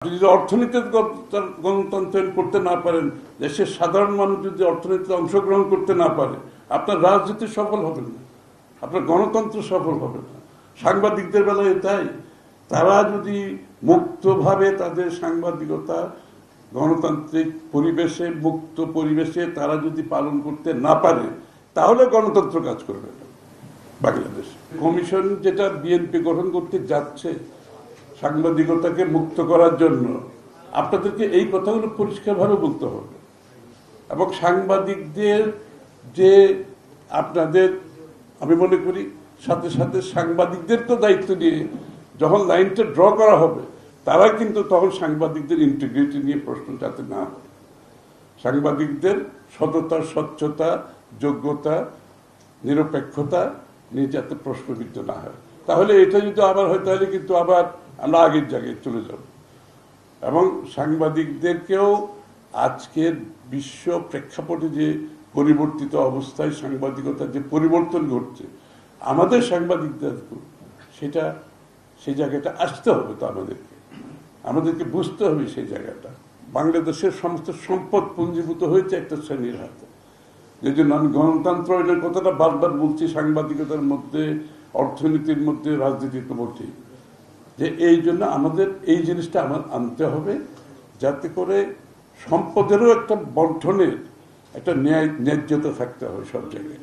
যদি অর্থনীতির গণতন্ত্র করতে না পারেন, দেশের সাধারণ মানুষ যদি অর্থনীতিতে অংশগ্রহণ করতে না পারে, আপনার রাজনীতি সফল হবে না, আপনার গণতন্ত্র সফল হবে না। সাংবাদিকদের বেলায় তাই, তারা যদি মুক্তভাবে তাদের সাংবাদিকতা গণতান্ত্রিক পরিবেশে, মুক্ত পরিবেশে তারা যদি পালন করতে না পারে, তাহলে গণতন্ত্র কাজ করবে না বাংলাদেশ। কমিশন যেটা বিএনপি গঠন করতে যাচ্ছে সাংবাদিকতাকে মুক্ত করার জন্য, আপনাদেরকে এই কথাগুলো পরিষ্কারভাবে বলতে হবে। এবং সাংবাদিকদের যে আপনাদের, আমি মনে করি সাথে সাথে সাংবাদিকদের তো দায়িত্ব নিয়ে যখন লাইনটা ড্র করা হবে, তারা কিন্তু তখন সাংবাদিকদের ইন্টিগ্রিটি নিয়ে প্রশ্ন যাতে না হয়, সাংবাদিকদের সততা, স্বচ্ছতা, যোগ্যতা, নিরপেক্ষতা নিয়ে যাতে প্রশ্নবিদ্ধ না হয়। তাহলে এটা যদি আবার হয়, তাহলে কিন্তু আবার আমরা আগের জায়গায় চলে যাব। এবং সাংবাদিকদেরকেও আজকের বিশ্ব প্রেক্ষাপটে যে পরিবর্তিত অবস্থায় সাংবাদিকতার যে পরিবর্তন ঘটছে, আমাদের সাংবাদিকদেরকেও সেই জায়গাটা আসতে হবে। তো আমাদেরকে বুঝতে হবে সেই জায়গাটা। বাংলাদেশের সমস্ত সম্পদ পুঞ্জীভূত হয়েছে একটা শ্রেণীর হাতে। যে জন্য আমি গণতন্ত্র এর কথাটা বারবার বলছি, সাংবাদিকতার মধ্যে, অর্থনীতির মধ্যে, রাজনীতিতে বলছি, যে এই জন্য আমাদের এই জিনিসটা আনতে হবে, যাতে করে সম্পদেরও একটা বন্টনের একটা ন্যায্যতা থাকতে হবে সব জায়গায়।